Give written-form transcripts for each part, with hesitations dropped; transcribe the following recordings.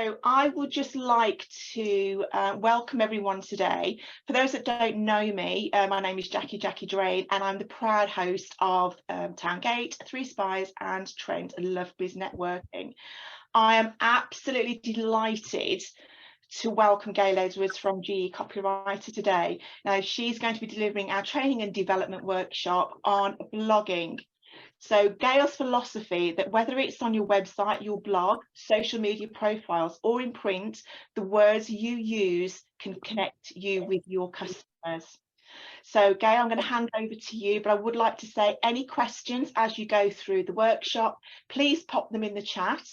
So I would just like to welcome everyone today. For those that don't know me, my name is Jackie Drain, and I'm the proud host of Towngate, Three Spies and Trent and LoveBiz Networking. I am absolutely delighted to welcome Gayle Edwards from GE Copywriter today. Now, she's going to be delivering our training and development workshop on blogging. So Gayle's philosophy that whether it's on your website, your blog, social media profiles, or in print, the words you use can connect you with your customers. So Gayle, I'm going to hand over to you, but I would like to say any questions as you go through the workshop, please pop them in the chat.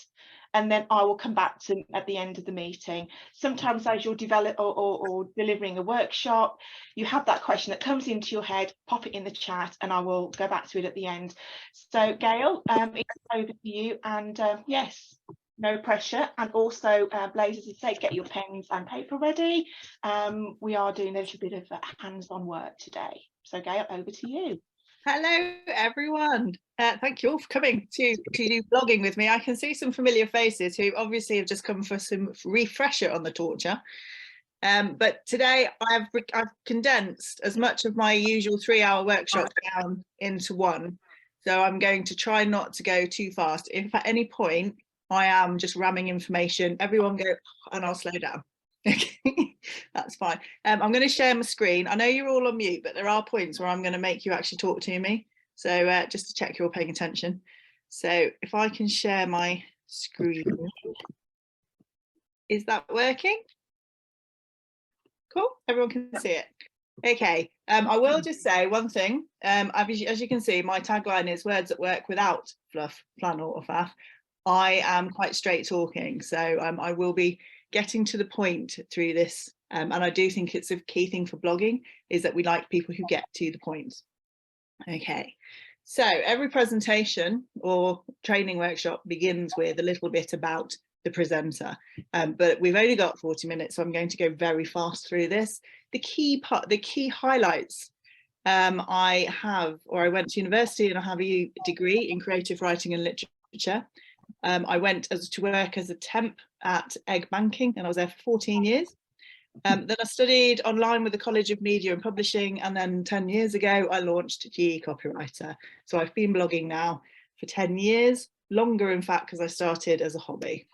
And then I will come back to them at the end of the meeting. Sometimes as you're or delivering a workshop, you have that question that comes into your head, pop it in the chat, and I will go back to it at the end. So Gayle, it's over to you. And yes, no pressure. And also, Blaze, as I say, get your pens and paper ready. We are doing a little bit of hands-on work today. So Gayle, over to you. Hello, everyone. Thank you all for coming to do blogging with me. I can see some familiar faces who obviously have just come for some refresher on the torture. But today I've condensed as much of my usual 3-hour workshop down into one. So I'm going to try not to go too fast. If at any point I am just ramming information, everyone go, and I'll slow down. Okay, that's fine. I'm going to share my screen. I know you're all on mute, but there are points where I'm going to make you actually talk to me. So just to check you're paying attention. So if I can share my screen. Is that working? Cool, everyone can see it. Okay, I will just say one thing. As you can see, my tagline is words that work without fluff, flannel or faff. I am quite straight talking, so I will be getting to the point through this, and I do think it's a key thing for blogging is that we like people who get to the point. Okay, so every presentation or training workshop begins with a little bit about the presenter, but we've only got 40 minutes, so I'm going to go very fast through this. The key highlights. I went to university and I have a degree in creative writing and literature. I went to work as a temp at Egg Banking, and I was there for 14 years. Then I studied online with the College of Media and Publishing, and then 10 years ago I launched GE Copywriter. So I've been blogging now for 10 years, longer in fact, because I started as a hobby.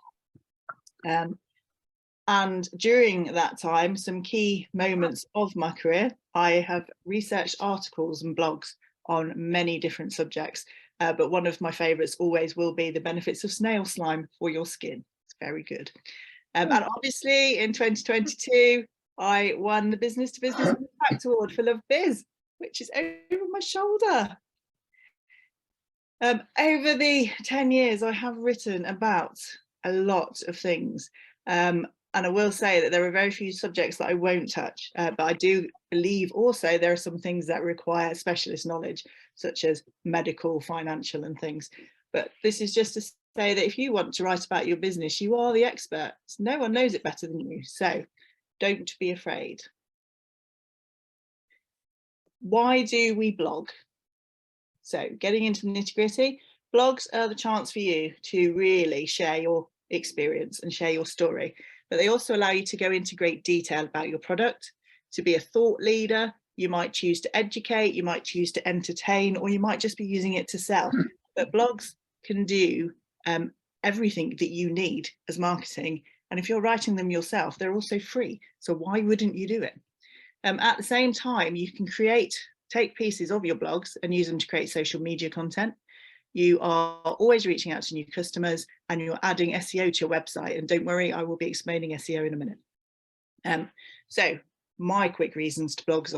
And during that time, some key moments of my career, I have researched articles and blogs on many different subjects. But one of my favourites always will be the benefits of snail slime for your skin. It's very good. And obviously in 2022, I won the Business to Business Impact Award for LoveBiz, which is over my shoulder. Over the 10 years, I have written about a lot of things. And I will say that there are very few subjects that I won't touch, but I do believe also there are some things that require specialist knowledge, such as medical, financial and things. But this is just to say that if you want to write about your business, you are the expert. No one knows it better than you, so don't be afraid. Why do we blog? So getting into the nitty-gritty, blogs are the chance for you to really share your experience and share your story. But they also allow you to go into great detail about your product, to be a thought leader. You might choose to educate, you might choose to entertain, or you might just be using it to sell. But blogs can do everything that you need as marketing. And if you're writing them yourself, they're also free. So why wouldn't you do it? At the same time, you can take pieces of your blogs and use them to create social media content. You are always reaching out to new customers and you're adding SEO to your website. And don't worry, I will be explaining SEO in a minute. So my quick reasons to blog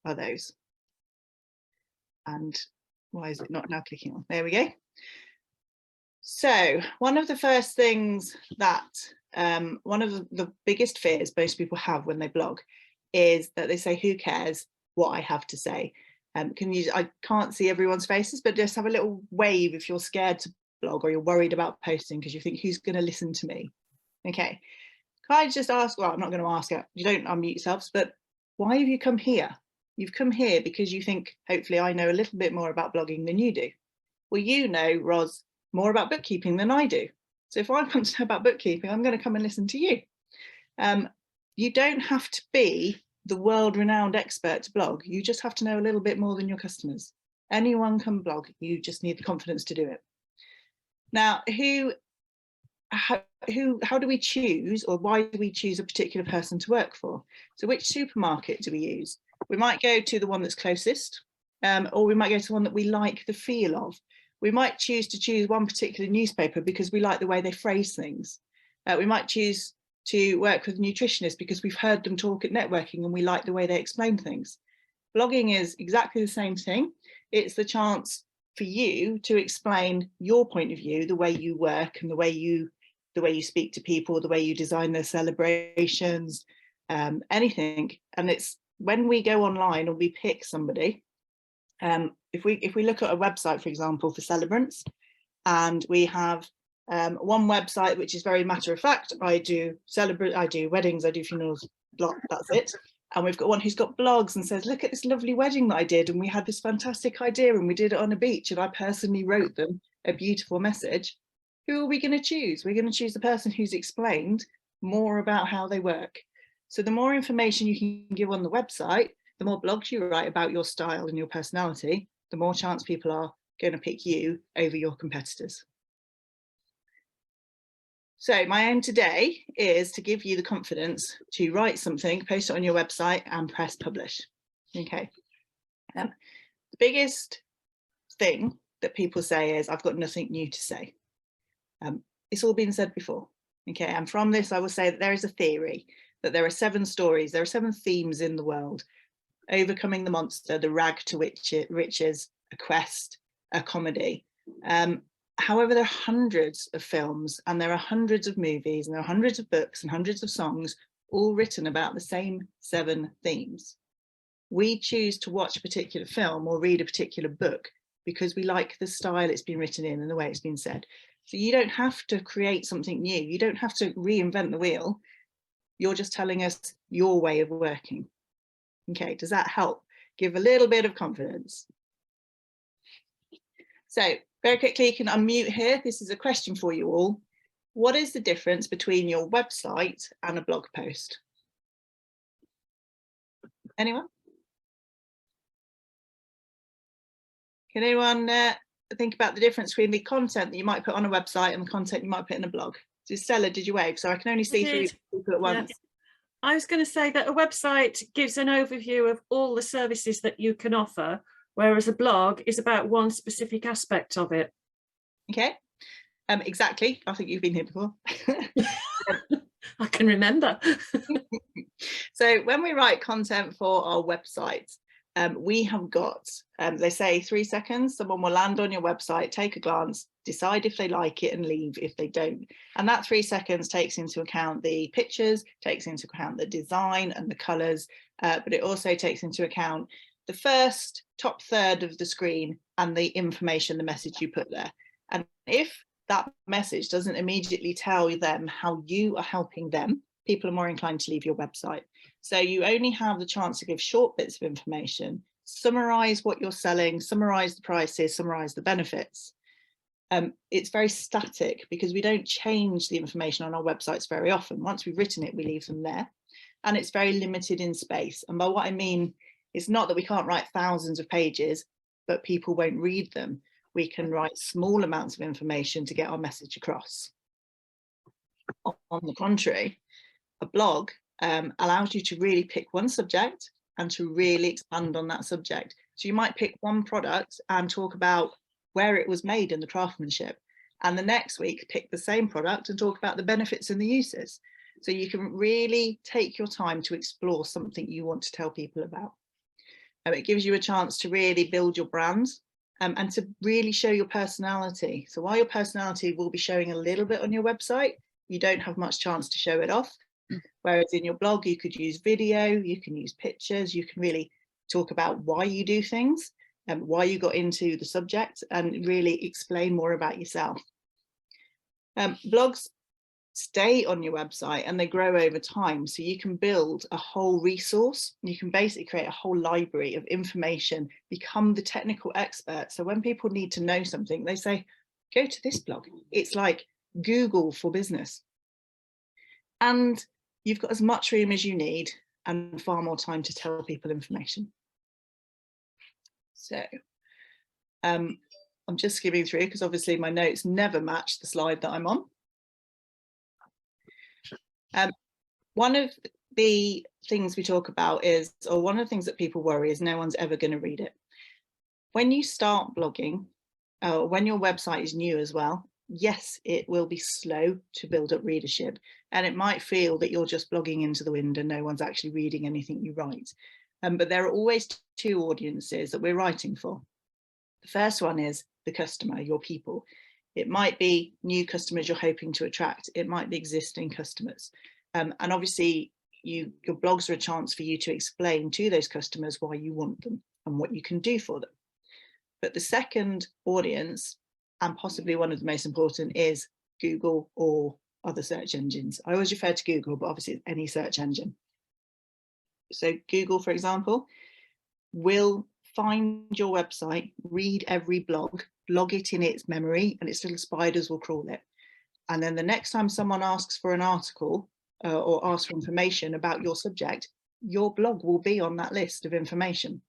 are those. And why is it not now clicking on? There we go. So one of the first things that, one of the biggest fears most people have when they blog is that they say, who cares what I have to say? I can't see everyone's faces, but just have a little wave if you're scared to blog or you're worried about posting because you think, who's going to listen to me? Okay, can I just ask, well, I'm not going to ask it, you don't unmute yourselves, but why have you come here? You've come here because you think, hopefully I know a little bit more about blogging than you do. Well, you know, Roz, more about bookkeeping than I do. So if I want to know about bookkeeping, I'm going to come and listen to you. You don't have to be the world-renowned expert to blog. You just have to know a little bit more than your customers. Anyone can blog. You just need the confidence to do it. Now, how do we choose, or why do we choose a particular person to work for? So which supermarket do we use? We might go to the one that's closest, or we might go to one that we like the feel of. We might choose one particular newspaper because we like the way they phrase things. We might choose to work with a nutritionist because we've heard them talk at networking and we like the way they explain things. Blogging is exactly the same thing. It's the chance for you to explain your point of view, the way you work and the way you speak to people, the way you design their celebrations, anything. And it's when we go online or we pick somebody, if we look at a website, for example, for celebrants, and we have one website which is very matter of fact, I do weddings, I do funerals, that's it. And we've got one who's got blogs and says, look at this lovely wedding that I did, and we had this fantastic idea and we did it on a beach and I personally wrote them a beautiful message. Who are we going to choose? We're going to choose the person who's explained more about how they work. So the more information you can give on the website, the more blogs you write about your style and your personality, the more chance people are going to pick you over your competitors. So my aim today is to give you the confidence to write something, post it on your website and press publish. Okay. The biggest thing that people say is, I've got nothing new to say. It's all been said before. Okay. And from this, I will say that there is a theory that there are 7 stories, there are 7 themes in the world: overcoming the monster, the rag to riches, a quest, a comedy. However, there are hundreds of films and there are hundreds of movies and there are hundreds of books and hundreds of songs, all written about the same 7 themes. We choose to watch a particular film or read a particular book because we like the style it's been written in and the way it's been said. So you don't have to create something new. You don't have to reinvent the wheel. You're just telling us your way of working. Okay, does that help? Give a little bit of confidence. So very quickly, you can unmute here. This is a question for you all. What is the difference between your website and a blog post? Anyone? Can anyone think about the difference between the content that you might put on a website and the content you might put in a blog? So Stella, did you wave? So I can only see 3 people at once. Yeah. I was going to say that a website gives an overview of all the services that you can offer, whereas a blog is about one specific aspect of it. Okay, exactly. I think you've been here before. I can remember. So when we write content for our website, we have got, they say 3 seconds, someone will land on your website, take a glance, decide if they like it and leave if they don't. And that 3 seconds takes into account the pictures, takes into account the design and the colours, but it also takes into account the first top third of the screen and the information, the message you put there. And if that message doesn't immediately tell them how you are helping them, people are more inclined to leave your website. So you only have the chance to give short bits of information, summarize what you're selling, summarize the prices, summarize the benefits. It's very static because we don't change the information on our websites very often. Once we've written it, we leave them there. And it's very limited in space. And by what I mean, it's not that we can't write thousands of pages, but people won't read them. We can write small amounts of information to get our message across. On the contrary, a blog allows you to really pick one subject and to really expand on that subject. So you might pick one product and talk about where it was made in the craftsmanship, and the next week pick the same product and talk about the benefits and the uses. So you can really take your time to explore something you want to tell people about. It gives you a chance to really build your brand and to really show your personality. So while your personality will be showing a little bit on your website, you don't have much chance to show it off. Whereas in your blog, you could use video, you can use pictures, you can really talk about why you do things and why you got into the subject and really explain more about yourself. Blogs stay on your website and they grow over time. So you can build a whole resource. You can basically create a whole library of information, become the technical expert. So when people need to know something, they say, go to this blog. It's like Google for business. And you've got as much room as you need and far more time to tell people information. So I'm just skimming through because obviously my notes never match the slide that I'm on. One of the things we talk about is, or one of the things that people worry is no one's ever going to read it. When you start blogging, when your website is new as well, yes, it will be slow to build up readership, and it might feel that you're just blogging into the wind and no one's actually reading anything you write. But there are always two audiences that we're writing for. The first one is the customer, your people. It might be new customers you're hoping to attract. It might be existing customers. And obviously your blogs are a chance for you to explain to those customers why you want them and what you can do for them. But the second audience, and possibly one of the most important, is Google or other search engines. I always refer to Google, but obviously it's any search engine. So Google, for example, will find your website, read every blog, log it in its memory, and its little spiders will crawl it. And then the next time someone asks for an article or asks for information about your subject, your blog will be on that list of information.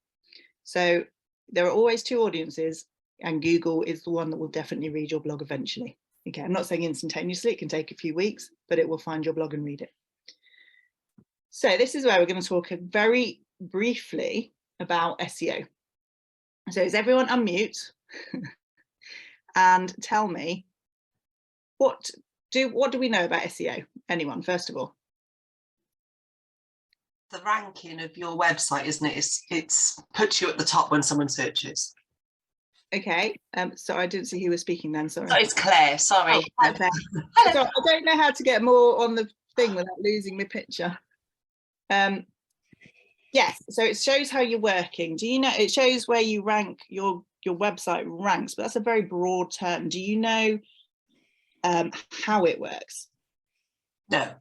So there are always two audiences, and Google is the one that will definitely read your blog eventually. Okay, I'm not saying instantaneously, it can take a few weeks, but it will find your blog and read it. So this is where we're going to talk very briefly about SEO. So is everyone unmute and tell me, what do we know about SEO? Anyone, first of all? The ranking of your website, isn't it? It's puts you at the top when someone searches. Okay, so I didn't see who was speaking then, sorry. So it's Claire, sorry. Oh, okay. So I don't know how to get more on the thing without losing my picture. Yes, so it shows how you're working. Do you know, it shows where you rank, your website ranks, but that's a very broad term. Do you know how it works? No.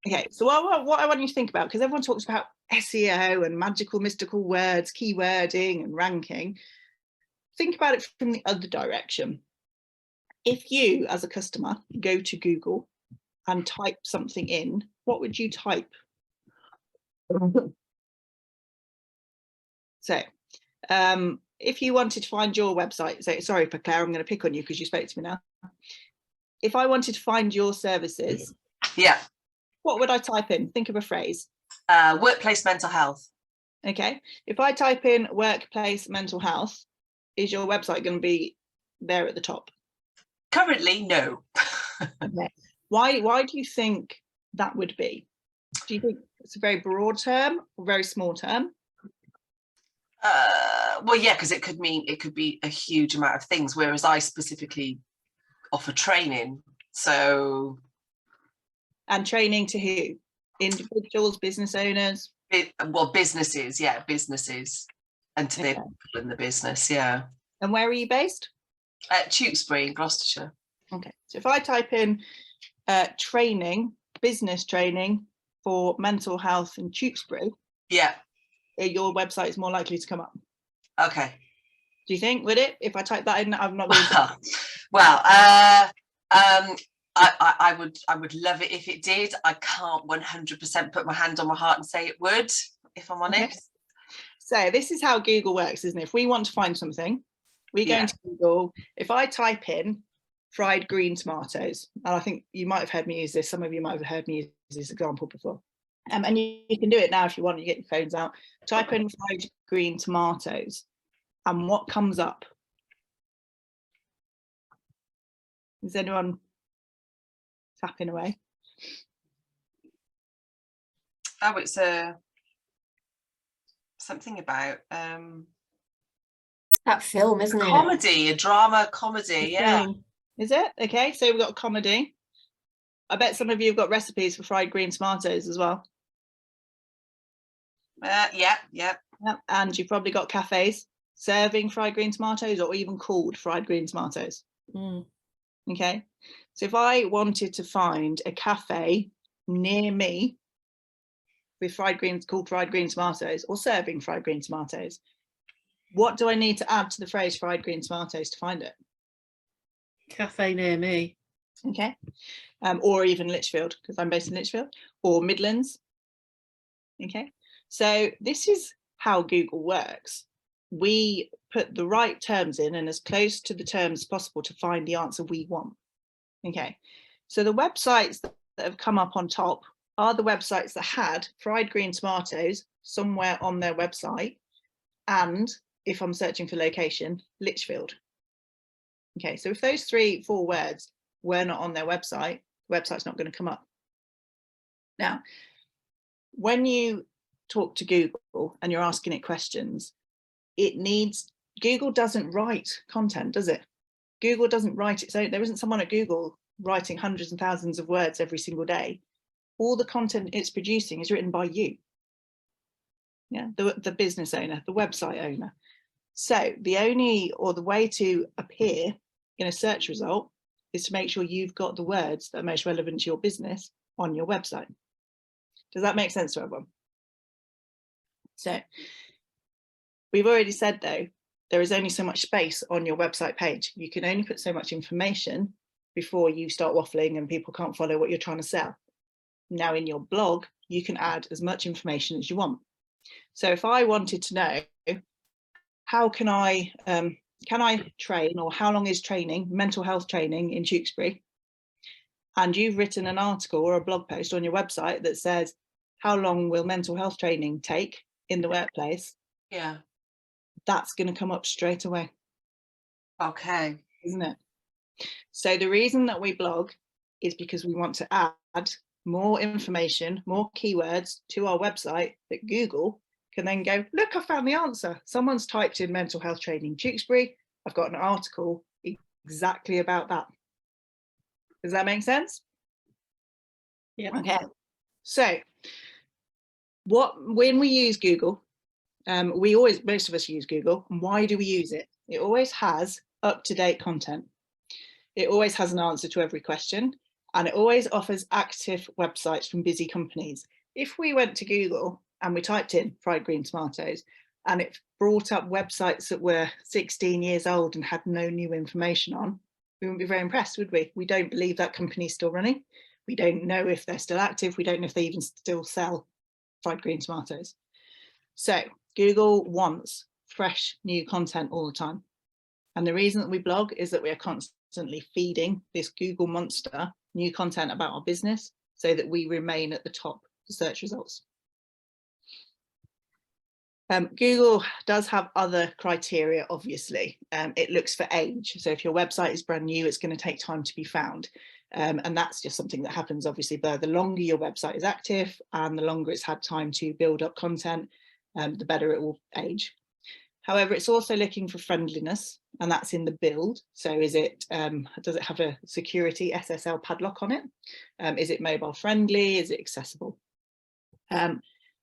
Okay, so what I want you to think about, because everyone talks about SEO and magical mystical words, keywording and ranking, think about it from the other direction. If you as a customer go to Google and type something in, what would you type? So if you wanted to find your website, so sorry for Claire, I'm going to pick on you because you spoke to me now. If I wanted to find your services, Yeah. what would I type in? Think of a phrase. Workplace mental health. Okay, if I type in workplace mental health, is your website going to be there at the top? Currently, no. Okay. Why do you think that would be? Do you think it's a very broad term or very small term? Well, yeah, because it could be a huge amount of things, whereas I specifically offer training. So. And training to who? Individuals, business owners? Well, businesses, yeah, businesses, and to the people in the business, yeah. And where are you based? At Tewkesbury in Gloucestershire. Okay, so if I type in training, business training for mental health in Tewkesbury, yeah, your website is more likely to come up. Okay. Do you think, would it? If I type that in, I'm not really. Well, I would love it if it did. I can't 100% put my hand on my heart and say it would, if I'm honest. Okay. So this is how Google works, isn't it? If we want to find something, we go into Google. If I type in fried green tomatoes, and I think you might have heard me use this, some of you might have heard me use this example before. And you can do it now if you want, you get your phones out, type in fried green tomatoes, and what comes up? Is anyone tapping away? Oh, it's something about that film, isn't it? Comedy, a drama comedy, yeah. Is it? Okay, so we've got comedy. I bet some of you have got recipes for fried green tomatoes as well. Yeah. And you've probably got cafes serving fried green tomatoes, or even called fried green tomatoes. Okay, so if I wanted to find a cafe near me with called fried green tomatoes, or serving fried green tomatoes, what do I need to add to the phrase fried green tomatoes to find it? Cafe near me. Okay. Or even Lichfield, because I'm based in Lichfield, or Midlands. Okay. So this is how Google works. We put the right terms in and as close to the terms as possible to find the answer we want. Okay. So the websites that have come up on top are the websites that had fried green tomatoes somewhere on their website, and if I'm searching for location, Lichfield. Okay, so if those 3-4 words were not on their website, the website's not going to come up. Now, when you talk to Google and you're asking it questions, Google doesn't write content, does it? Google doesn't write its own. There isn't someone at Google writing hundreds and thousands of words every single day. All the content it's producing is written by you. Yeah, the business owner, the website owner. So the way to appear in a search result is to make sure you've got the words that are most relevant to your business on your website. Does that make sense to everyone? So we've already said, though, there is only so much space on your website page. You can only put so much information before you start waffling and people can't follow what you're trying to sell. Now, in your blog, you can add as much information as you want. So if I wanted to know, how can I train, or how long is training, mental health training in Tewkesbury? And you've written an article or a blog post on your website that says, how long will mental health training take in the workplace? Yeah. That's going to come up straight away. Okay. Isn't it? So the reason that we blog is because we want to add more information, more keywords to our website that Google can then go, look, I found the answer. Someone's typed in mental health training Tewkesbury. I've got an article exactly about that. Does that make sense? Yeah. Okay. So when we use Google, most of us use Google. And why do we use it? It always has up-to-date content. It always has an answer to every question, and it always offers active websites from busy companies. If we went to Google and we typed in fried green tomatoes and it brought up websites that were 16 years old and had no new information on, we wouldn't be very impressed, would we? We don't believe that company's still running. We don't know if they're still active. We don't know if they even still sell fried green tomatoes. So Google wants fresh new content all the time. And the reason that we blog is that we are constantly feeding this Google monster new content about our business so that we remain at the top of search results. Google does have other criteria, obviously. It looks for age. So if your website is brand new, it's going to take time to be found. And that's just something that happens, obviously, but the longer your website is active and the longer it's had time to build up content, the better it will age. However, it's also looking for friendliness, and that's in the build. So does it have a security SSL padlock on it? Is it mobile friendly? Is it accessible?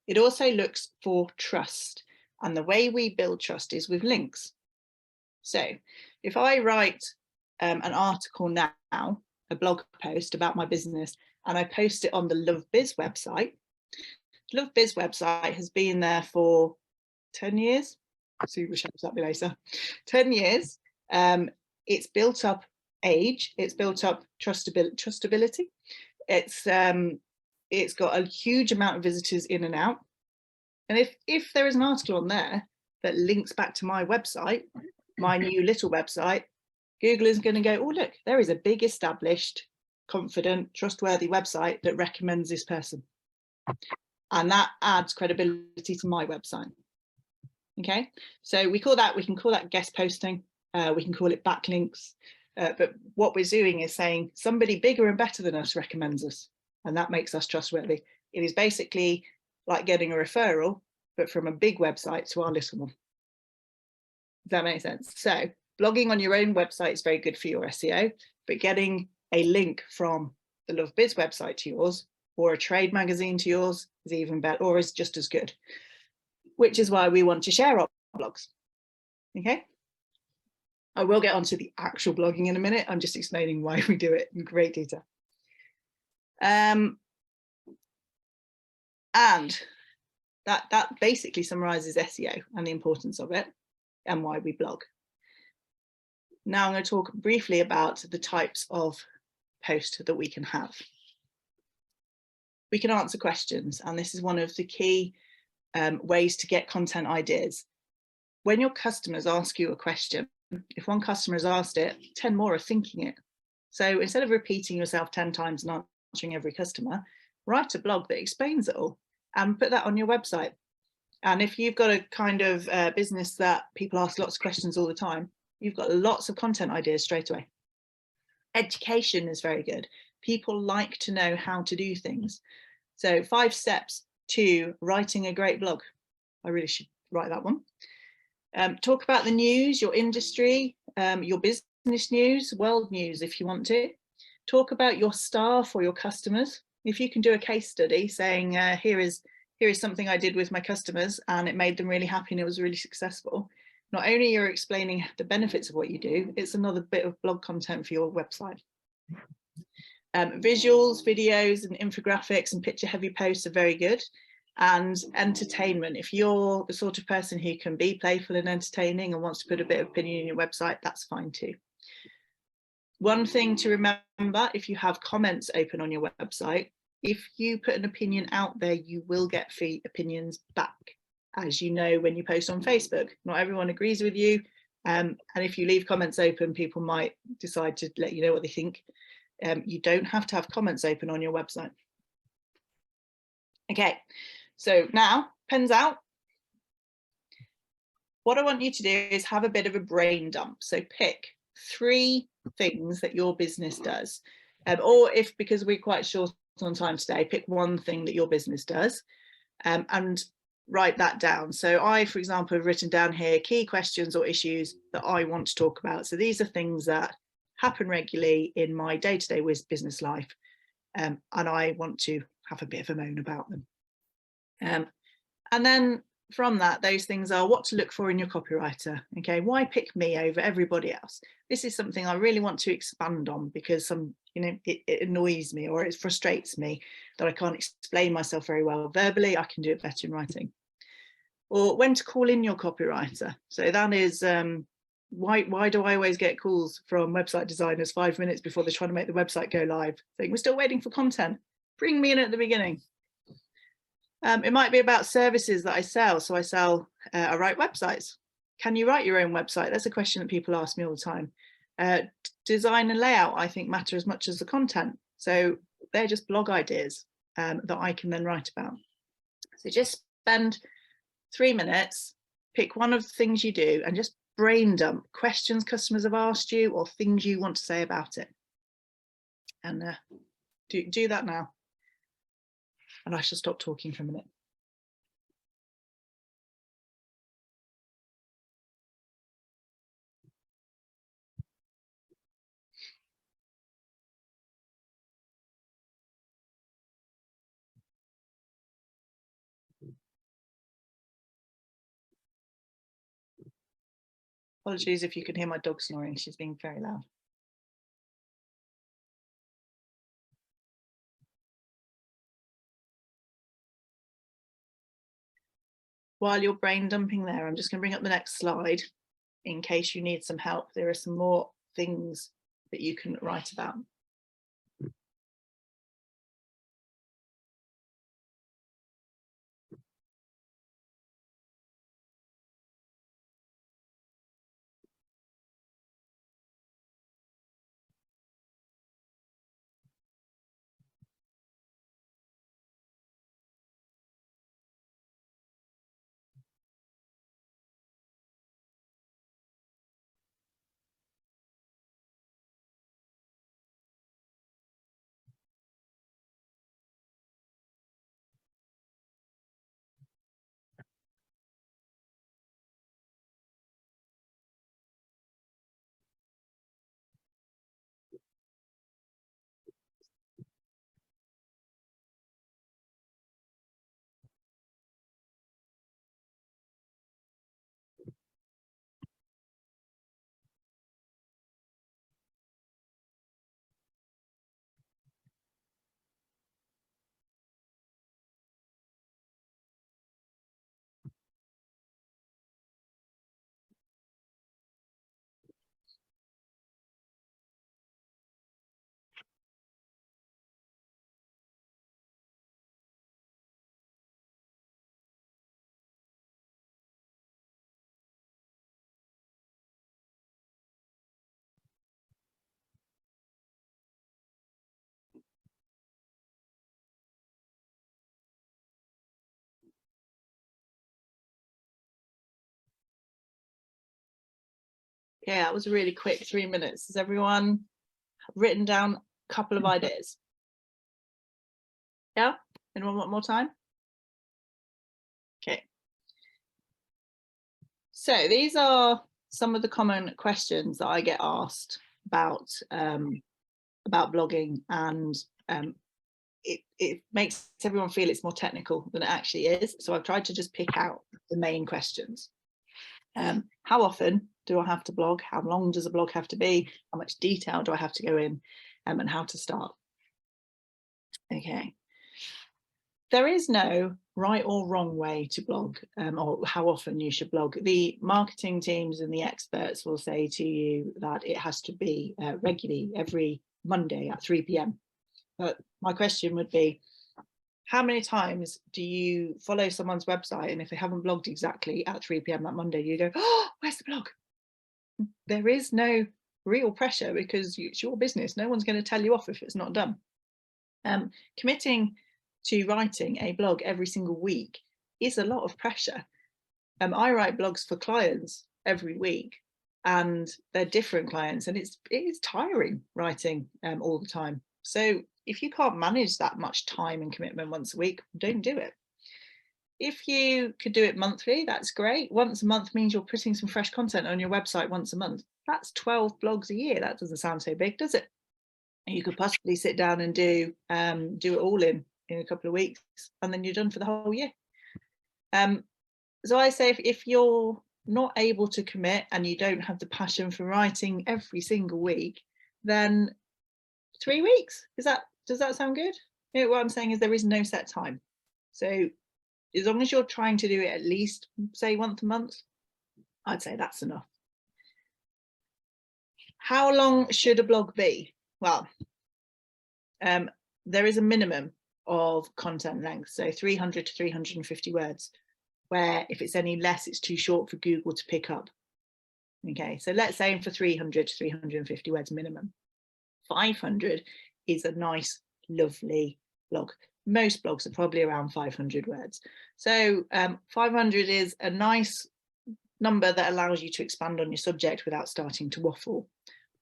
It also looks for trust, and the way we build trust is with links. So if I write an article now, a blog post about my business, and I post it on the LoveBiz website, the LoveBiz website has been there for 10 years. Super shows that below, so 10 years. It's built up age, it's built up trustability. It's got a huge amount of visitors in and out. And if there is an article on there that links back to my website, my new little website, Google is going to go, oh, look, there is a big established, confident, trustworthy website that recommends this person. And that adds credibility to my website. Okay, so we can call that guest posting. We can call it backlinks. But what we're doing is saying somebody bigger and better than us recommends us, and that makes us trustworthy. It is basically like getting a referral, but from a big website to our little one. Does that make sense? So blogging on your own website is very good for your SEO, but getting a link from the LoveBiz website to yours, or a trade magazine to yours, is even better, or is just as good. Which is why we want to share our blogs. Okay. I will get onto the actual blogging in a minute. I'm just explaining why we do it in great detail. And that basically summarizes SEO and the importance of it and why we blog. Now I'm going to talk briefly about the types of post that we can have. We can answer questions, and this is one of the key ways to get content ideas. When your customers ask you a question, if one customer has asked it, 10 more are thinking it. So instead of repeating yourself 10 times and answering every customer, write a blog that explains it all and put that on your website. And if you've got a kind of business that people ask lots of questions all the time, you've got lots of content ideas straight away. Education is very good. People like to know how to do things. So 5 steps to writing a great blog. I really should write that one. Talk about the news, your industry, your business news, world news if you want to. Talk about your staff or your customers. If you can do a case study saying, here is something I did with my customers and it made them really happy and it was really successful. Not only you're explaining the benefits of what you do, it's another bit of blog content for your website. Visuals, videos and infographics and picture heavy posts are very good. And entertainment, if you're the sort of person who can be playful and entertaining and wants to put a bit of opinion in your website, that's fine too. One thing to remember, if you have comments open on your website, if you put an opinion out there, you will get free opinions back. As you know, when you post on Facebook, not everyone agrees with you. And if you leave comments open, people might decide to let you know what they think. You don't have to have comments open on your website. Okay, so now pens out. What I want you to do is have a bit of a brain dump. So pick 3 things that your business does. Or if, because we're quite short on time today, pick 1 thing that your business does and write that down. So I, for example, have written down here key questions or issues that I want to talk about. So these are things that happen regularly in my day-to-day business life, and I want to have a bit of a moan about them. And then from that, those things are what to look for in your copywriter. Okay, why pick me over everybody else? This is something I really want to expand on because it annoys me or it frustrates me that I can't explain myself very well verbally. I can do it better in writing. Or when to call in your copywriter. So that is why do I always get calls from website designers 5 minutes before they're trying to make the website go live, saying we're still waiting for content, bring me in at the beginning. It might be about services that I sell. So I write websites. Can you write your own website? That's a question that people ask me all the time. Design and layout, I think, matter as much as the content. So they're just blog ideas that I can then write about. So just spend 3 minutes, pick one of the things you do and just brain dump questions customers have asked you or things you want to say about it. And do that now. And I shall stop talking for a minute. Apologies if you can hear my dog snoring, she's being very loud. While you're brain dumping there, I'm just going to bring up the next slide in case you need some help. There are some more things that you can write about. Yeah, that was a really quick 3 minutes. Has everyone written down a couple of ideas? Yeah? Anyone want more time? Okay. So these are some of the common questions that I get asked about blogging, and it makes everyone feel it's more technical than it actually is. So I've tried to just pick out the main questions. How often do I have to blog? How long does a blog have to be? How much detail do I have to go in? And how to start? Okay. There is no right or wrong way to blog, or how often you should blog. The marketing teams and the experts will say to you that it has to be regularly every Monday at 3 p.m. But my question would be, how many times do you follow someone's website, and if they haven't blogged exactly at 3 p.m. that Monday, you go, oh, where's the blog? There is no real pressure because it's your business. No one's going to tell you off if it's not done. Committing to writing a blog every single week is a lot of pressure. I write blogs for clients every week, and they're different clients, and it is tiring writing all the time. So if you can't manage that much time and commitment once a week, don't do it. If you could do it monthly, that's great. Once a month means you're putting some fresh content on your website once a month. That's 12 blogs a year. That doesn't sound so big, does it? You could possibly sit down and do it all in a couple of weeks, and then you're done for the whole year. So I say if you're not able to commit and you don't have the passion for writing every single week, then 3 weeks. Does that sound good? You know, what I'm saying is there is no set time. So as long as you're trying to do it at least, say, once a month, I'd say that's enough. How long should a blog be? Well, there is a minimum of content length, so 300 to 350 words, where if it's any less, it's too short for Google to pick up. Okay, so let's aim for 300 to 350 words minimum. 500 is a nice, lovely blog. Most blogs are probably around 500 words. So 500 is a nice number that allows you to expand on your subject without starting to waffle.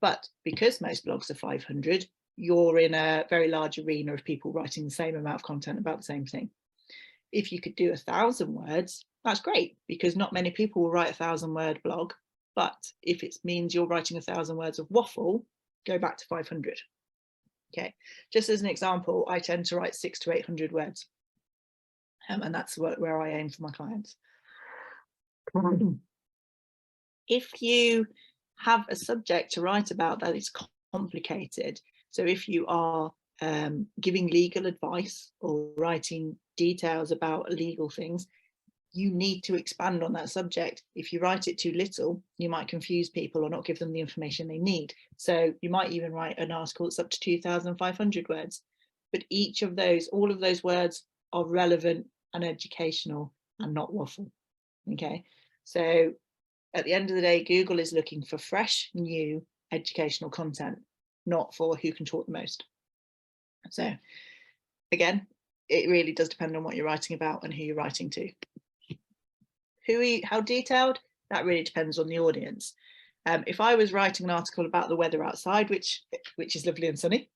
But because most blogs are 500, you're in a very large arena of people writing the same amount of content about the same thing. If you could do 1,000 words, that's great, because not many people will write a 1,000-word blog. But if it means you're writing 1,000 words of waffle, go back to 500. Okay, just as an example, I tend to write 600 to 800 words, and that's where I aim for my clients. If you have a subject to write about that is complicated, so if you are giving legal advice or writing details about legal things, you need to expand on that subject. If you write it too little, you might confuse people or not give them the information they need. So you might even write an article that's up to 2,500 words. But all of those words are relevant and educational and not waffle. Okay, so at the end of the day, Google is looking for fresh, new educational content, not for who can talk the most. So again, it really does depend on what you're writing about and who you're writing to. How detailed? That really depends on the audience. If I was writing an article about the weather outside, which is lovely and sunny,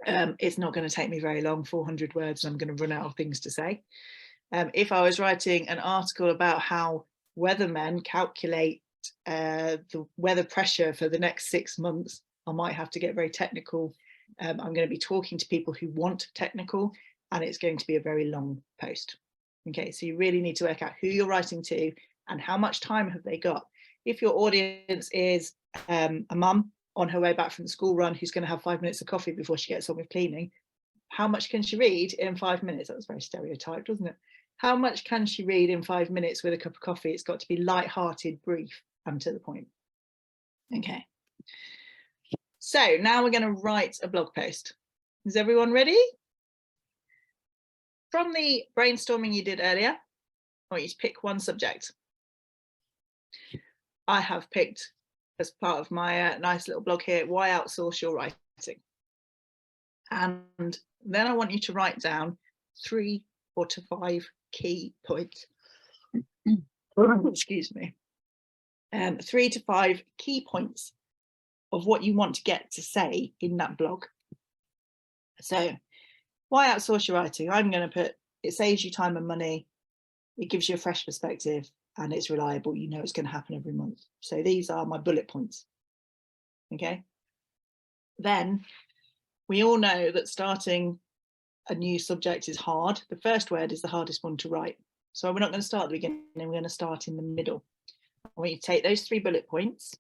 it's not going to take me very long, 400 words, and I'm going to run out of things to say. If I was writing an article about how weathermen calculate the weather pressure for the next 6 months, I might have to get very technical. I'm going to be talking to people who want technical, and it's going to be a very long post. Okay, so you really need to work out who you're writing to and how much time have they got. If your audience is a mum on her way back from the school run who's going to have 5 minutes of coffee before she gets on with cleaning, how much can she read in 5 minutes? That was very stereotyped, wasn't it? How much can she read in 5 minutes with a cup of coffee? It's got to be light-hearted, brief, and to the point. Okay. So now we're going to write a blog post. Is everyone ready? From the brainstorming you did earlier, I want you to pick one subject. I have picked, as part of my nice little blog here, why outsource your writing. And then I want you to write down 3 to 5 key points. Excuse me. 3 to 5 key points of what you want to get to say in that blog. So why outsource your writing? I'm going to put, it saves you time and money, it gives you a fresh perspective, and it's reliable. You know it's going to happen every month. So these are my bullet points. Okay. Then we all know that starting a new subject is hard. The first word is the hardest one to write. So we're not going to start at the beginning, we're going to start in the middle. I want you to take those 3 bullet points,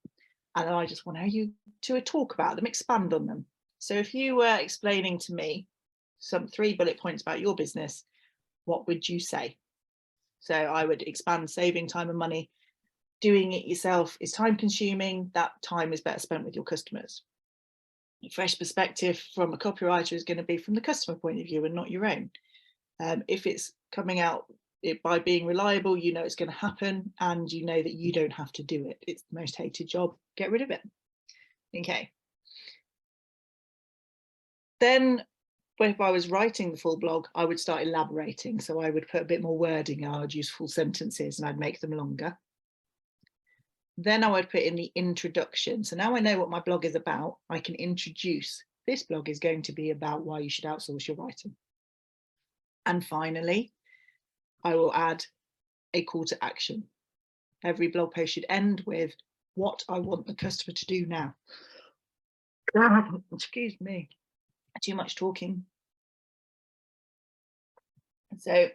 and I just want you to talk about them, expand on them. So if you were explaining to me some 3 bullet points about your business, what would you say? So I would expand. Saving time and money. Doing it yourself is time consuming. That time is better spent with your customers. A fresh perspective from a copywriter is going to be from the customer point of view and not your own. If it's coming out by being reliable, you know it's going to happen, and you know that you don't have to do it. It's the most hated job. Get rid of it. Okay. Then if I was writing the full blog, I would start elaborating. So I would put a bit more wording, I would use full sentences, and I'd make them longer. Then I would put in the introduction. So now I know what my blog is about, I can introduce. This blog is going to be about why you should outsource your writing. And finally, I will add a call to action. Every blog post should end with what I want the customer to do now. Excuse me, too much talking. So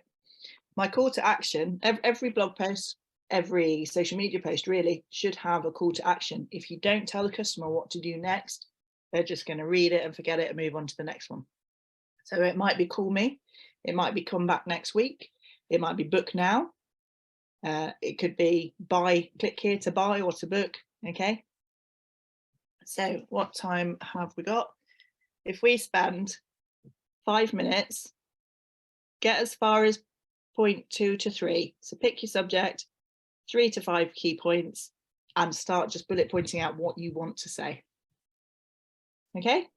my call to action, every blog post, every social media post really should have a call to action. If you don't tell the customer what to do next, they're just going to read it and forget it and move on to the next one. So it might be call me, it might be come back next week, it might be book now, it could be buy, click here to buy or to book. Okay, so what time have we got? If we spend 5 minutes, get as far as point 2 to 3, so pick your subject, 3 to 5 key points, and start just bullet pointing out what you want to say. Okay.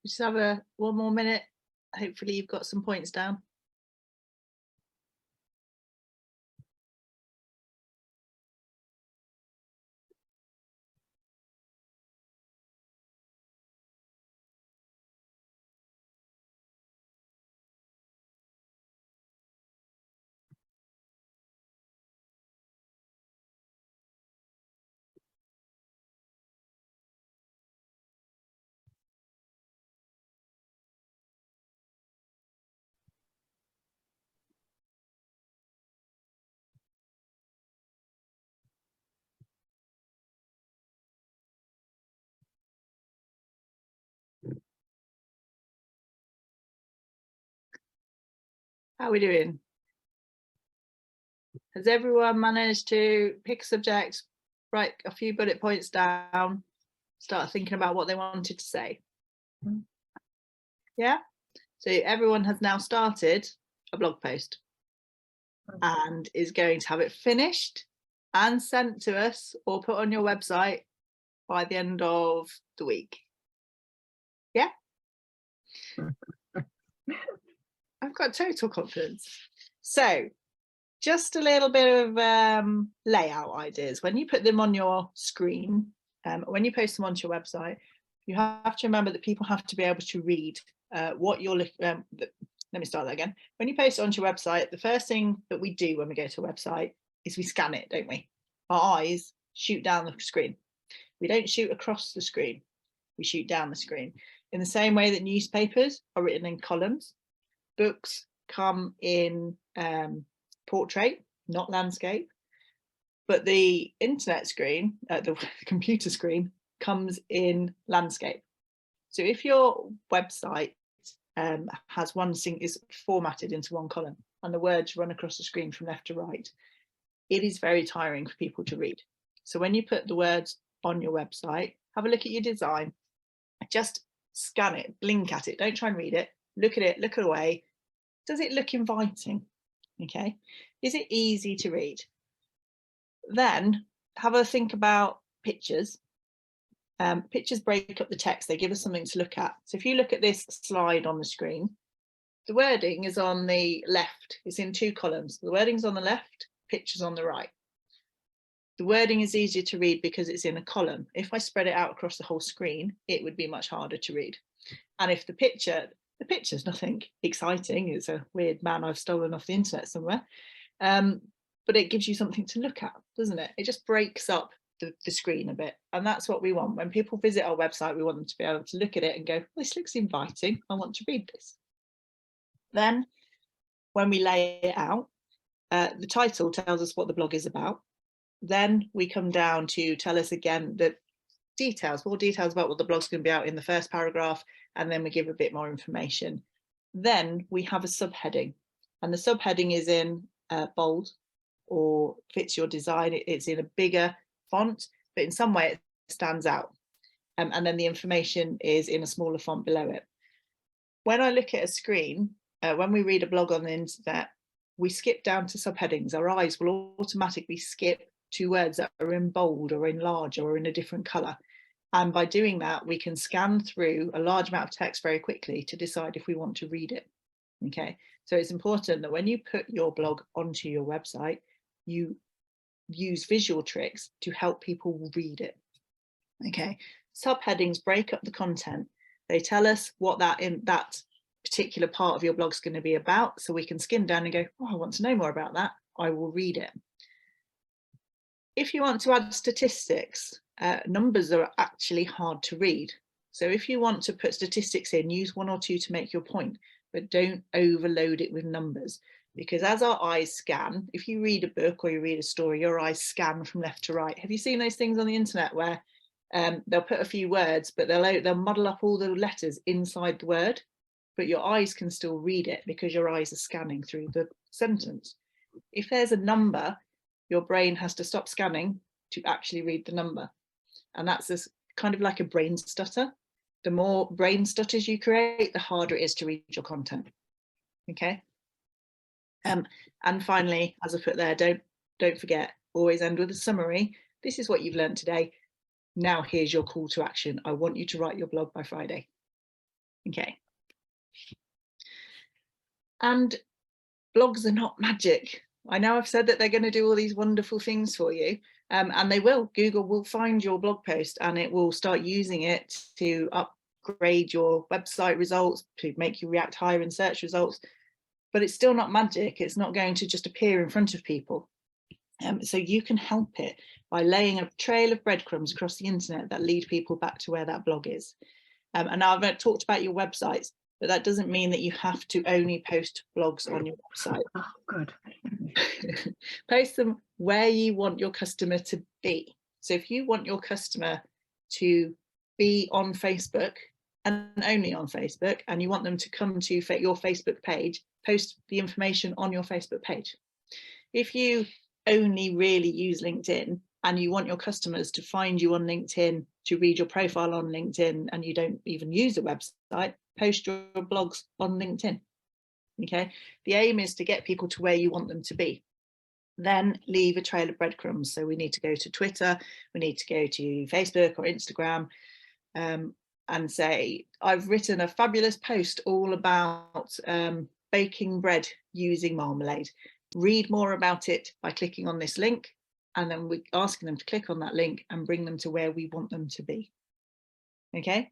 Just have one more minute. Hopefully you've got some points down. How are we doing? Has everyone managed to pick a subject, write a few bullet points down, start thinking about what they wanted to say? Yeah? So everyone has now started a blog post and is going to have it finished and sent to us or put on your website by the end of the week. Yeah? I've got total confidence. So just a little bit of layout ideas. When you put them on your screen, when you post them onto your website, you have to remember that people have to be able to read what you're looking at. Let me start that again. When you post it onto your website, the first thing that we do when we go to a website is we scan it, don't we? Our eyes shoot down the screen. We don't shoot across the screen. We shoot down the screen. In the same way that newspapers are written in columns, books come in portrait, not landscape, but the internet screen, the computer screen, comes in landscape. So if your website has one thing is formatted into one column and the words run across the screen from left to right, it is very tiring for people to read. So when you put the words on your website, have a look at your design, just scan it, blink at it, don't try and read it, look at it, look away. Does it look inviting? Okay, is it easy to read? Then have a think about pictures. Pictures break up the text, they give us something to look at. So if you look at this slide on the screen, the wording is on the left, it's in two columns. The wording's on the left, pictures on the right. The wording is easier to read because it's in a column. If I spread it out across the whole screen, it would be much harder to read. And if the picture's nothing exciting, it's a weird man I've stolen off the internet somewhere, but it gives you something to look at, doesn't it? It just breaks up the screen a bit, and that's what we want. When people visit our website, we want them to be able to look at it and go, this looks inviting, I want to read this. Then when we lay it out, the title tells us what the blog is about. Then we come down to tell us again the details, more details about what the blog's going to be out in the first paragraph, and then we give a bit more information. Then we have a subheading, and the subheading is in bold or fits your design. It's in a bigger font, but in some way it stands out. And then the information is in a smaller font below it. When I look at a screen, when we read a blog on the internet, we skip down to subheadings. Our eyes will automatically skip to words that are in bold or in large or in a different color. And by doing that, we can scan through a large amount of text very quickly to decide if we want to read it. Okay, so it's important that when you put your blog onto your website, you use visual tricks to help people read it. Okay, subheadings break up the content. They tell us what that particular part of your blog is going to be about, so we can skim down and go, oh, I want to know more about that, I will read it. If you want to add statistics, numbers are actually hard to read. So if you want to put statistics in, use one or two to make your point, but don't overload it with numbers. Because as our eyes scan, if you read a book or you read a story, your eyes scan from left to right. Have you seen those things on the internet where they'll put a few words, but they'll muddle up all the letters inside the word, but your eyes can still read it because your eyes are scanning through the sentence. If there's a number, your brain has to stop scanning to actually read the number. And that's this kind of like a brain stutter. The more brain stutters you create, the harder it is to read your content. Okay. And finally, as I put there, don't forget, always end with a summary. This is what you've learned today. Now here's your call to action. I want you to write your blog by Friday. Okay. And blogs are not magic. I know I've said that they're going to do all these wonderful things for you, and they will. Google will find your blog post and it will start using it to upgrade your website results, to make you react higher in search results, but it's still not magic. It's not going to just appear in front of people. So you can help it by laying a trail of breadcrumbs across the internet that lead people back to where that blog is. And now I've talked about your websites, but that doesn't mean that you have to only post blogs on your website. Oh, good. Post them where you want your customer to be. So if you want your customer to be on Facebook and only on Facebook, and you want them to come to your Facebook page, post the information on your Facebook page. If you only really use LinkedIn and you want your customers to find you on LinkedIn, to read your profile on LinkedIn, and you don't even use a website, post your blogs on LinkedIn. Okay, the aim is to get people to where you want them to be. Then leave a trail of breadcrumbs. So we need to go to Twitter, we need to go to Facebook or Instagram, and say, I've written a fabulous post all about baking bread using marmalade. Read more about it by clicking on this link, and then we're asking them to click on that link and bring them to where we want them to be. Okay,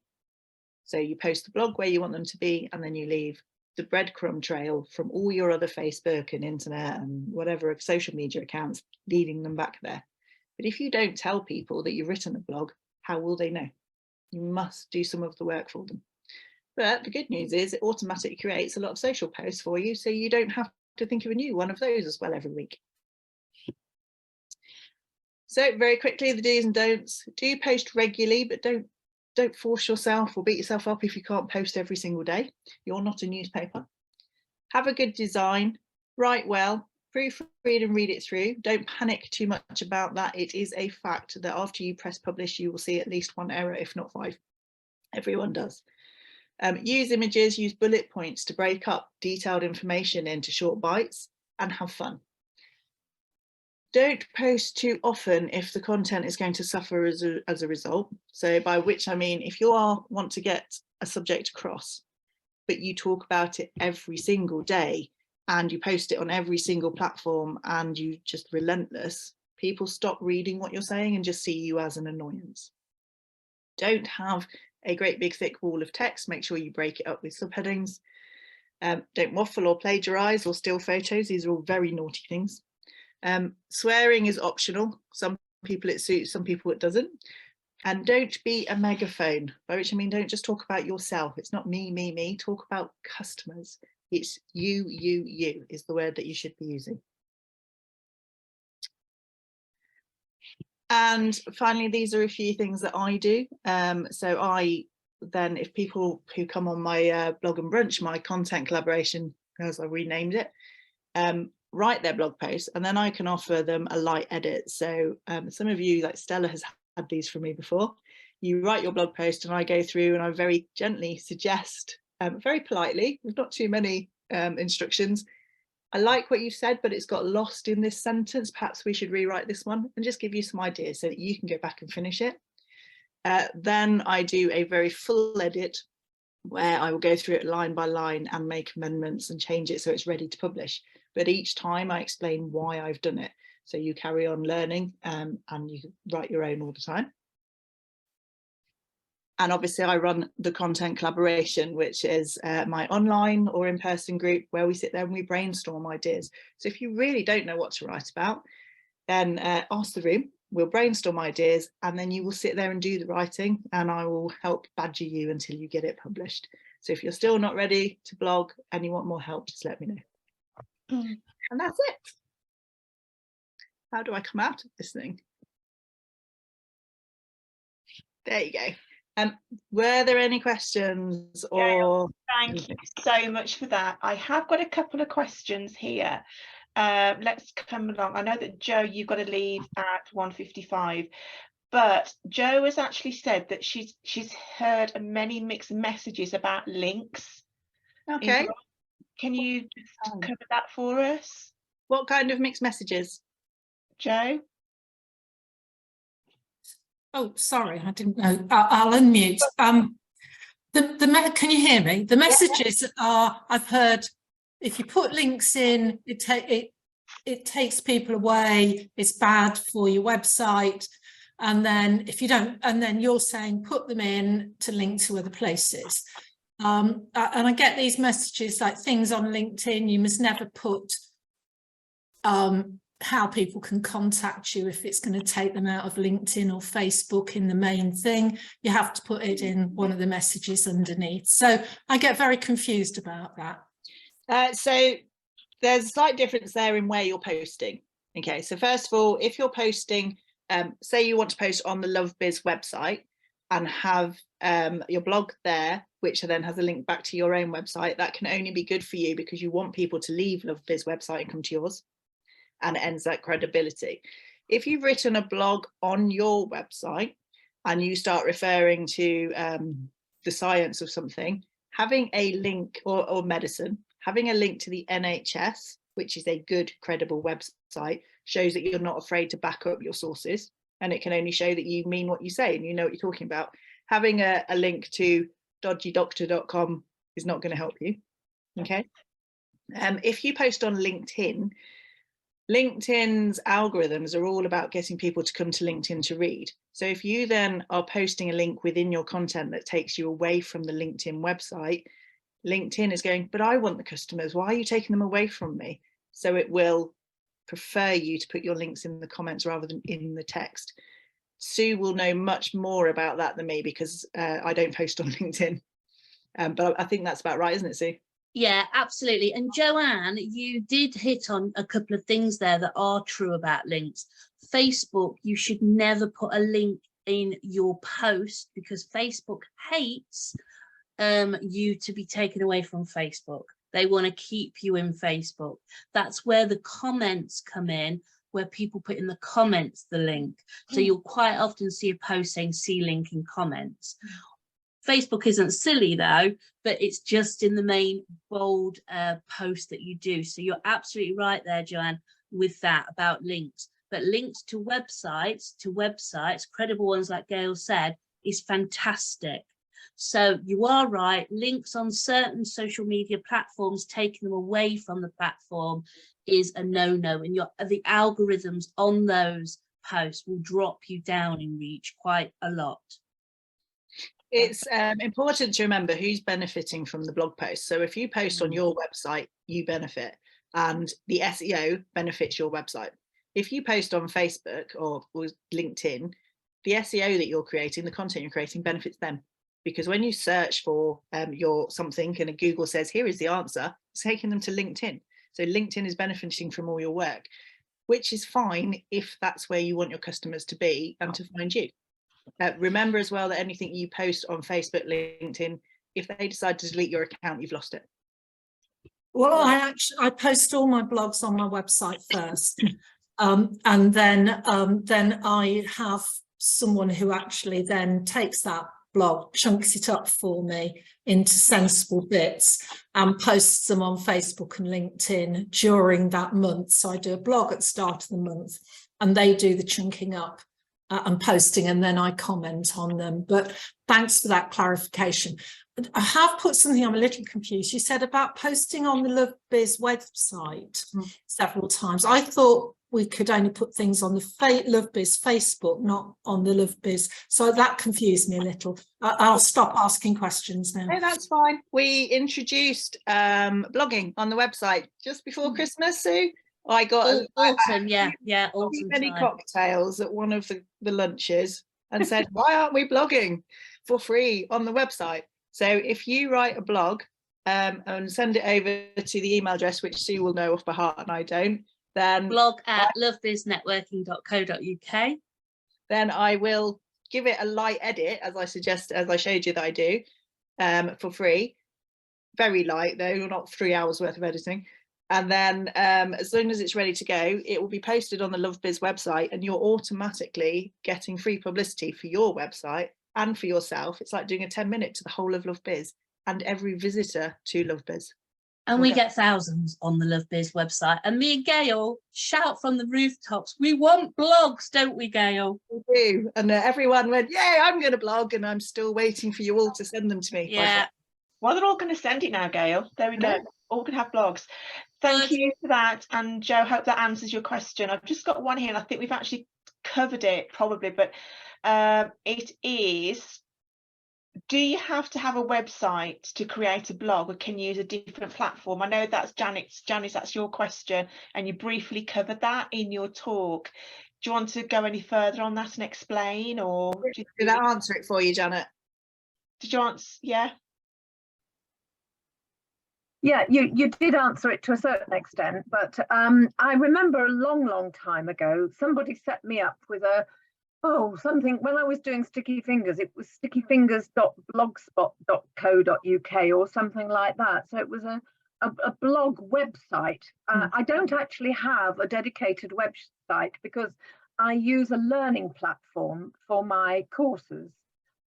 so you post the blog where you want them to be, and then you leave the breadcrumb trail from all your other Facebook and internet and whatever social media accounts, leading them back there. But if you don't tell people that you've written a blog, how will they know? You must do some of the work for them. But the good news is it automatically creates a lot of social posts for you, so you don't have to think of a new one of those as well every week. So very quickly, the do's and don'ts. Do post regularly, but don't force yourself or beat yourself up if you can't post every single day. You're not a newspaper. Have a good design, write well, proofread and read it through. Don't panic too much about that. It is a fact that after you press publish, you will see at least one error, if not 5. Everyone does. Use images, use bullet points to break up detailed information into short bites, and have fun. Don't post too often if the content is going to suffer as a result. So by which I mean, if you want to get a subject across, but you talk about it every single day and you post it on every single platform and you just relentless, people stop reading what you're saying and just see you as an annoyance. Don't have a great big thick wall of text. Make sure you break it up with subheadings. Don't waffle or plagiarize or steal photos. These are all very naughty things. Swearing is optional. Some people it suits, some people it doesn't. And don't be a megaphone, by which I mean don't just talk about yourself. It's not me, me, me. Talk about customers. It's you, you, you is the word that you should be using. And finally, these are a few things that I do. So I then, if people who come on my blog and brunch, my content collaboration, as I renamed it, write their blog posts, and then I can offer them a light edit. So some of you, like Stella, has had these from me before. You write your blog post and I go through and I very gently suggest, very politely, with not too many instructions, I like what you said, but it's got lost in this sentence. Perhaps we should rewrite this one, and just give you some ideas so that you can go back and finish it. Then I do a very full edit where I will go through it line by line and make amendments and change it so it's ready to publish. But each time I explain why I've done it. So you carry on learning and you write your own all the time. And obviously I run the content collaboration, which is my online or in-person group where we sit there and we brainstorm ideas. So if you really don't know what to write about, then ask the room, we'll brainstorm ideas, and then you will sit there and do the writing, and I will help badger you until you get it published. So if you're still not ready to blog and you want more help, just let me know. And that's it. How do I come out of this thing? There you go. Were there any questions? Or thank you so much for that. I have got a couple of questions here. Let's come along. I know that Joe, you've got to leave at 1:55, but Joe has actually said that she's heard many mixed messages about links. Okay. Can you just cover that for us? What kind of mixed messages? Joe? Oh, sorry, I didn't know. I'll unmute. Can you hear me? The messages are, I've heard, if you put links in, it takes people away, it's bad for your website. And then if you don't, and then you're saying put them in to link to other places. And I get these messages like things on LinkedIn, you must never put how people can contact you if it's going to take them out of LinkedIn or Facebook in the main thing. You have to put it in one of the messages underneath. So I get very confused about that. So there's a slight difference there in where you're posting. Okay, so first of all, if you're posting, say you want to post on the LoveBiz website and have your blog there, which then has a link back to your own website, that can only be good for you because you want people to leave LoveBiz website and come to yours, and it ends that credibility. If you've written a blog on your website and you start referring to the science of something, having a link, or medicine, having a link to the NHS, which is a good, credible website, shows that you're not afraid to back up your sources, and it can only show that you mean what you say and you know what you're talking about. Having a link to dodgydoctor.com is not going to help you. Okay. If you post on LinkedIn, LinkedIn's algorithms are all about getting people to come to LinkedIn to read. So if you then are posting a link within your content that takes you away from the LinkedIn website, LinkedIn is going, but I want the customers, why are you taking them away from me? So it will prefer you to put your links in the comments rather than in the text. Sue will know much more about that than me because I don't post on LinkedIn. But I think that's about right, isn't it, Sue? Yeah, absolutely. And Joanne, you did hit on a couple of things there that are true about links. Facebook, you should never put a link in your post because Facebook hates you to be taken away from Facebook. They want to keep you in Facebook. That's where the comments come in, where people put in the comments the link. So you'll quite often see a post saying see link in comments. Facebook isn't silly though, but it's just in the main bold post that you do. So you're absolutely right there, Joanne, with that about links. But links to websites, credible ones like Gayle said, is fantastic. So you are right, links on certain social media platforms, taking them away from the platform is a no-no, and the algorithms on those posts will drop you down in reach quite a lot. It's important to remember who's benefiting from the blog post. So if you post on your website, you benefit, and the SEO benefits your website. If you post on Facebook or LinkedIn, the SEO that you're creating, the content you're creating, benefits them. Because when you search for your something and Google says, here is the answer, it's taking them to LinkedIn. So LinkedIn is benefiting from all your work, which is fine if that's where you want your customers to be and to find you. Remember as well that anything you post on Facebook, LinkedIn, if they decide to delete your account, you've lost it. Well, I post all my blogs on my website first, and then I have someone who actually then takes that blog, chunks it up for me into sensible bits and posts them on Facebook and LinkedIn during that month. So I do a blog at the start of the month and they do the chunking up and posting, and then I comment on them. But thanks for that clarification. I have put something I'm a little confused. You said about posting on the LoveBiz website several times. I thought we could only put things on the LoveBiz Facebook, not on the LoveBiz. So that confused me a little. I'll stop asking questions now. No, that's fine. We introduced blogging on the website just before Christmas, Sue. I got autumn, autumn many time. cocktails at one of the lunches and said, why aren't we blogging for free on the website? So if you write a blog and send it over to the email address, which Sue will know off by heart and I don't, then blog at lovebiznetworking.co.uk. Then I will give it a light edit, as I showed you that I do, for free. Very light though, not 3 hours worth of editing. And then as soon as it's ready to go, it will be posted on the LoveBiz website, and you're automatically getting free publicity for your website and for yourself. It's like doing a 10-minute to the whole of LoveBiz and every visitor to LoveBiz. And we get thousands on the LoveBiz website. And me and Gayle shout from the rooftops, we want blogs, don't we, Gayle? We do. And everyone went, yeah, I'm going to blog. And I'm still waiting for you all to send them to me. Yeah. Well, they're all going to send it now, Gayle. There we go. All going to have blogs. Thank you for that. And Joe, hope that answers your question. I've just got one here, and I think we've actually covered it probably, but it is, do you have to have a website to create a blog, or can you use a different platform? I know that's Janice, that's your question, and you briefly covered that in your talk. Do you want to go any further on that and explain, or did I answer it for you, Janet? Did you answer? Yeah. Yeah, you did answer it to a certain extent, but I remember a long time ago, somebody set me up with something when I was doing Sticky Fingers. It was stickyfingers.blogspot.co.uk or something like that. So it was a blog website. I don't actually have a dedicated website because I use a learning platform for my courses.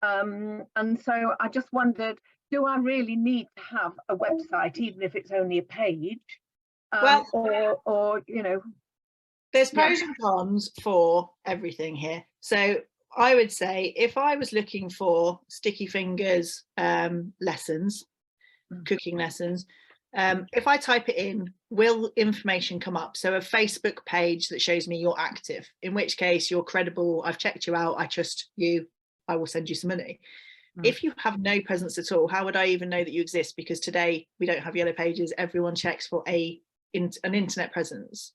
And so I just wondered, do I really need to have a website, even if it's only a page? Or you know, there's pros and cons for everything here. So I would say if I was looking for Sticky Fingers lessons, cooking lessons, if I type it in, will information come up? So a Facebook page that shows me you're active, in which case you're credible, I've checked you out, I trust you, I will send you some money. If you have no presence at all, how would I even know that you exist? Because today we don't have yellow pages. Everyone checks for an internet presence.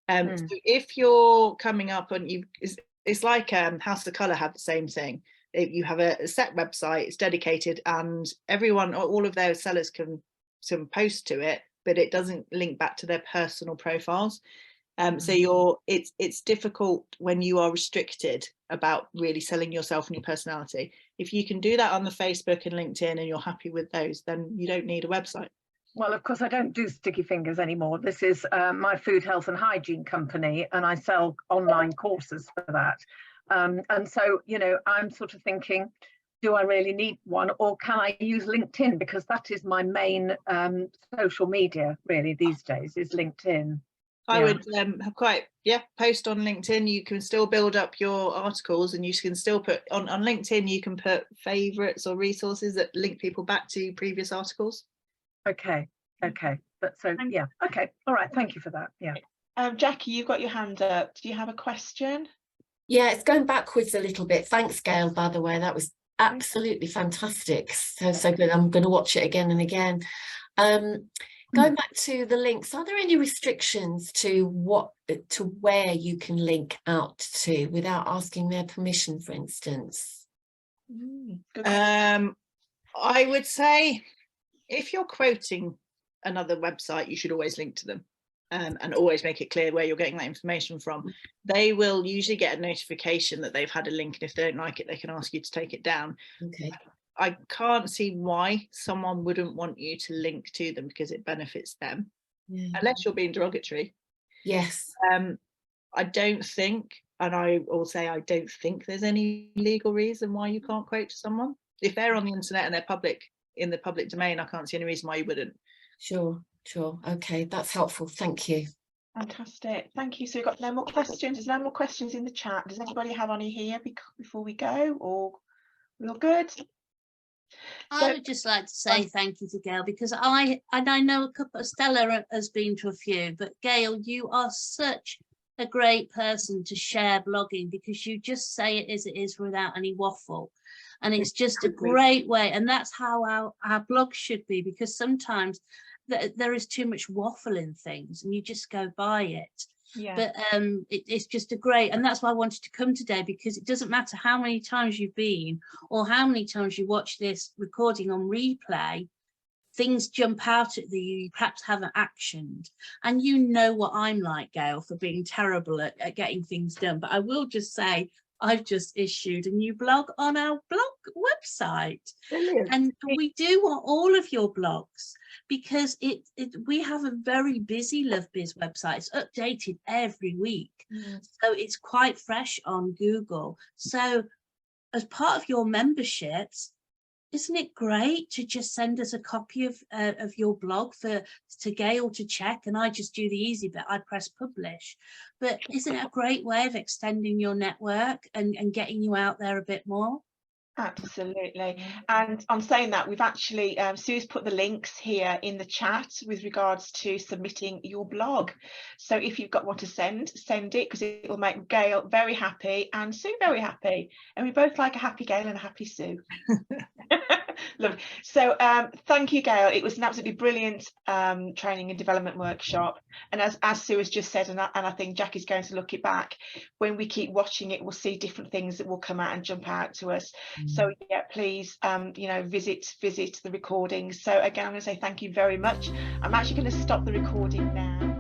So if you're coming up on it's like House of Colour have the same thing. You have a set website, it's dedicated, and everyone, all of their sellers can post to it, but it doesn't link back to their personal profiles. So it's difficult when you are restricted about really selling yourself and your personality. If you can do that on the Facebook and LinkedIn and you're happy with those, then you don't need a website. Well, of course, I don't do Sticky Fingers anymore. This is my food, health and hygiene company, and I sell online courses for that. And so, you know, I'm sort of thinking, do I really need one, or can I use LinkedIn? Because that is my main social media really these days, is LinkedIn. I would post on LinkedIn. You can still build up your articles, and you can still put on LinkedIn, you can put favorites or resources that link people back to previous articles. Okay. But so, yeah. Okay. All right. Thank you for that. Yeah. Jackie, you've got your hand up. Do you have a question? Yeah, it's going backwards a little bit. Thanks, Gayle, by the way. That was absolutely fantastic. So good. I'm going to watch it again and again. Going back to the links, are there any restrictions to where you can link out to without asking their permission, for instance? I would say if you're quoting another website, you should always link to them, and always make it clear where you're getting that information from. They will usually get a notification that they've had a link, and if they don't like it, they can ask you to take it down. Okay. I can't see why someone wouldn't want you to link to them, because it benefits them, unless you're being derogatory. Yes. I don't think, and I will say I don't think there's any legal reason why you can't quote to someone. If they're on the internet and they're in the public domain, I can't see any reason why you wouldn't. Sure. Okay, that's helpful. Thank you. Fantastic. Thank you. So we've got no more questions. There's no more questions in the chat. Does anybody have any here before we go, or we're all good? I would just like to say thank you to Gayle, because I know a couple, Stella has been to a few, but Gayle, you are such a great person to share blogging, because you just say it as it is without any waffle. And it's just a great way. And that's how our blog should be, because sometimes there is too much waffle in things and you just go by it. Yeah. But it's just a great, and that's why I wanted to come today, because it doesn't matter how many times you've been or how many times you watch this recording on replay, things jump out at you perhaps haven't actioned. And you know what I'm like, Gayle, for being terrible at getting things done. But I will just say, I've just issued a new blog on our blog website. Brilliant. And we do want all of your blogs, because we have a very busy LoveBiz website. It's updated every week. So it's quite fresh on Google. So as part of your memberships, isn't it great to just send us a copy of your blog to Gayle to check, and I just do the easy bit, I press publish. But isn't it a great way of extending your network and getting you out there a bit more? Absolutely. And on saying that, we've actually, Sue's put the links here in the chat with regards to submitting your blog. So if you've got one to send it, because it will make Gayle very happy and Sue very happy. And we both like a happy Gayle and a happy Sue. Lovely. So thank you, Gayle. It was an absolutely brilliant training and development workshop. And as Sue has just said, and I think Jackie's going to look it back, when we keep watching it, we'll see different things that will come out and jump out to us. So yeah, please, you know, visit the recordings. So again, I'm going to say thank you very much. I'm actually going to stop the recording now.